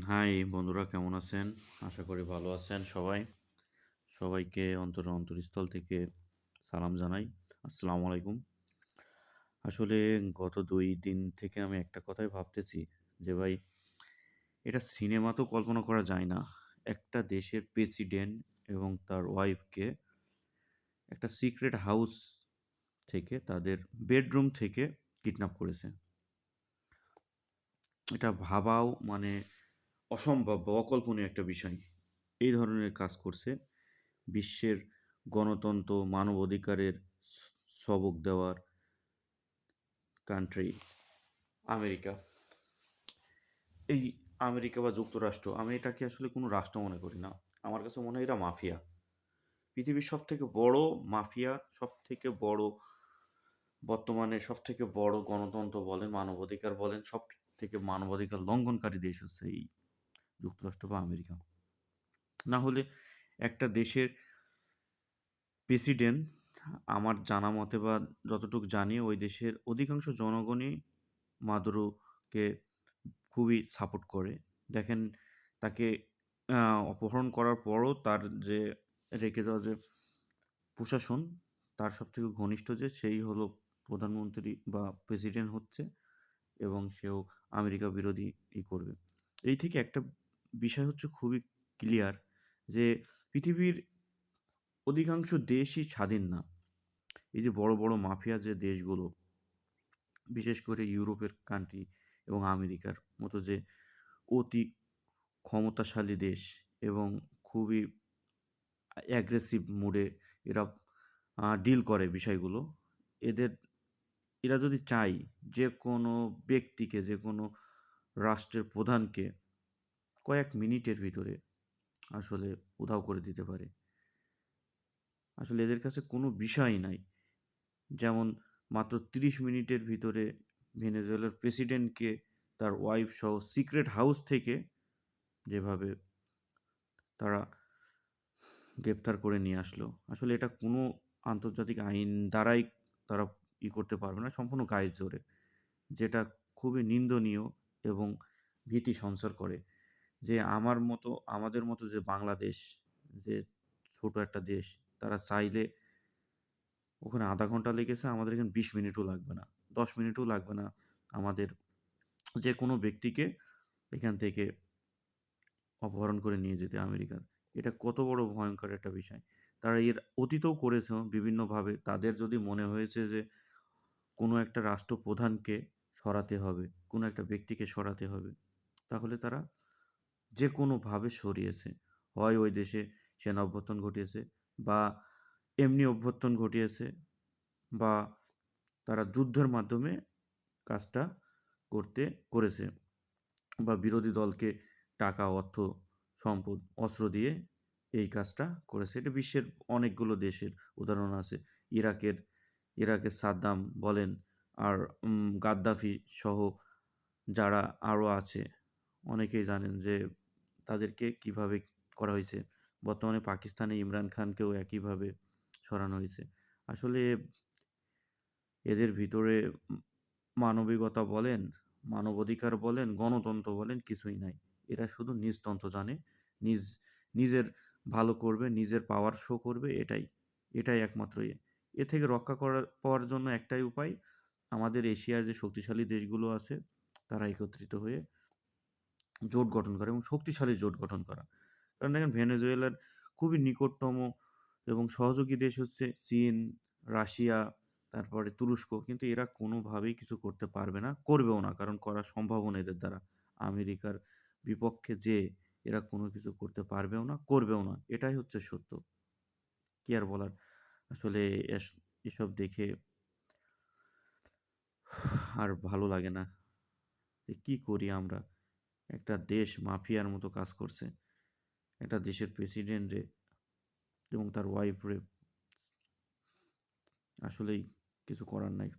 High বন্ধুরা, কেমন আছেন? আশা করি ভালো আছেন সবাই। সবাইকে অন্তরস্থল থেকে সালাম জানাই। আসসালামু আলাইকুম। আসলে গত ২ দিন থেকে আমি একটা কথাই ভাবতেছি যে ভাই, এটা সিনেমাতেও কল্পনা করা যায় না। একটা দেশের প্রেসিডেন্ট এবং তার ওয়াইফকে একটা সিক্রেট হাউস থেকে তাদের বেডরুম থেকে কিডন্যাপ করেছে। এটা ভাবাও অসম্ভব বা অকল্পনীয় একটা বিষয়। এই ধরনের কাজ করছে বিশ্বের গণতন্ত্র, মানবাধিকারের স সবক দেওয়ার কান্ট্রি আমেরিকা। এই আমেরিকা বা যুক্তরাষ্ট্র, আমি এটাকে আসলে কোনো রাষ্ট্র মনে করি না। আমার কাছে মনে হয় এরা মাফিয়া। পৃথিবীর সবথেকে বড় মাফিয়া, সবথেকে বড় বর্তমানে সবথেকে বড় গণতন্ত্র বলেন, মানবাধিকার বলেন, সবথেকে মানবাধিকার লঙ্ঘনকারী দেশ হচ্ছে এই যুক্তরাষ্ট্র বা আমেরিকা। না হলে একটা দেশের প্রেসিডেন্ট, আমার জানা মতে বা যতটুকু জানি, ওই দেশের অধিকাংশ জনগণই মাদুরোকে খুবই সাপোর্ট করে। দেখেন, তাকে অপহরণ করার পরও তার যে রেখে যাওয়া যে প্রশাসন, তার সবথেকে ঘনিষ্ঠ সেই হলো প্রধানমন্ত্রী বা প্রেসিডেন্ট হচ্ছে, এবং সেও আমেরিকা বিরোধী করবে। এই থেকে একটা বিষয় হচ্ছে খুবই ক্লিয়ার যে পৃথিবীর অধিকাংশ দেশই স্বাধীন না। এই যে বড়, বড় মাফিয়া যে দেশগুলো, বিশেষ করে ইউরোপের কান্ট্রি এবং আমেরিকার মতো যে অতি ক্ষমতাশালী দেশ এবং খুবই অ্যাগ্রেসিভ মুডে এরা ডিল করে বিষয়গুলো। এদের এরা যদি চায় যে কোনো ব্যক্তিকে, যে কোনো রাষ্ট্রের প্রধানকে কয়েক মিনিটের ভিতরে আসলে উধাও করে দিতে পারে। আসলে এদের কাছে কোনো বিষয়ই নাই। যেমন মাত্র ৩০ মিনিটের ভিতরে ভেনেজুয়েলার প্রেসিডেন্টকে তার ওয়াইফ সহ সিক্রেট হাউস থেকে যেভাবে তারা গ্রেপ্তার করে নিয়ে আসলো। আসলে এটা কোনো আন্তর্জাতিক আইন দ্বারাই তারা করতে পারবে না, সম্পূর্ণ গায়ের জোরে। যেটা খুবই নিন্দনীয় এবং ভীতি সঞ্চার করে যে আমাদের মতো যে বাংলাদেশ, যে ছোট একটা দেশ, তারা চাইলে ওখানে ০.৫ ঘন্টা লেগেছে, আমাদের এখানে ২০ মিনিটও লাগবে না, ১০ মিনিটও লাগবে না আমাদের যে কোনো ব্যক্তিকে এখান থেকে অপহরণ করে নিয়ে যেতে আমেরিকার। এটা কত বড় ভয়ংকর একটা বিষয়। তারা এর অতীতেও করেছে বিভিন্নভাবে। তাদের যদি মনে হয়েছে যে কোনো একটা রাষ্ট্রপ্রধানকে সরাতে হবে, কোনো একটা ব্যক্তিকে সরাতে হবে, তাহলে তারা যেকোনোভাবে সরিয়েছে। হয় ওই দেশে সেনা অভ্যুত্থান ঘটিয়েছে, বা এমনি অভ্যুত্থান ঘটিয়েছে, বা তারা যুদ্ধের মাধ্যমে কাজটা করতে করেছে, বা বিরোধী দলকে টাকা, অর্থ, সম্পদ, অস্ত্র দিয়ে এই কাজটা করেছে। এটা বিশ্বের অনেকগুলো দেশের উদাহরণ আছে। ইরাকের ইরাকের সাদ্দাম বলেন, আর গাদ্দাফি সহ যারা আরও আছে, অনেকেই জানেন যে তাদেরকে কিভাবে করা হয়েছে। বর্তমানে পাকিস্তানে ইমরান খানকেও একইভাবে সরানো হয়েছে। আসলে এদের ভিতরে মানবিকতা বলেন, মানবাধিকার বলেন, গণতন্ত্র বলেন, কিছুই নাই। এরা শুধু নিজতন্ত্র জানে। নিজ নিজের ভালো করবে, নিজের পাওয়ার শো করবে, এটাই একমাত্র ইয়ে। এ থেকে রক্ষা পাওয়ার জন্য একটাই উপায়, আমাদের এশিয়ার যে শক্তিশালী দেশগুলো আছে, তারা একত্রিত হয়ে জোট গঠন করা এবং শক্তিশালী জোট গঠন করা। কারণ দেখেন, ভেনেজুয়েলার খুবই নিকটতম এবং সহযোগী দেশ হচ্ছে চীন, রাশিয়া, তারপরে তুরস্ক। কিন্তু এরা কোনোভাবেই কিছু করতে পারবে না, করবেও না। কারণ করা সম্ভবও না এদের দ্বারা। আমেরিকার বিপক্ষে এরা কোনো কিছু করতে পারবেও না, করবেও না। এটাই হচ্ছে সত্য। কি আর বলার? আসলে এস এসব দেখে আর ভালো লাগে না যে কি করি আমরা? একটা দেশ মাফিয়ার মতো কাজ করছে। একটা দেশের প্রেসিডেন্টরে এবং তার ওয়াইফরে আসলেই কিছু করার নাই।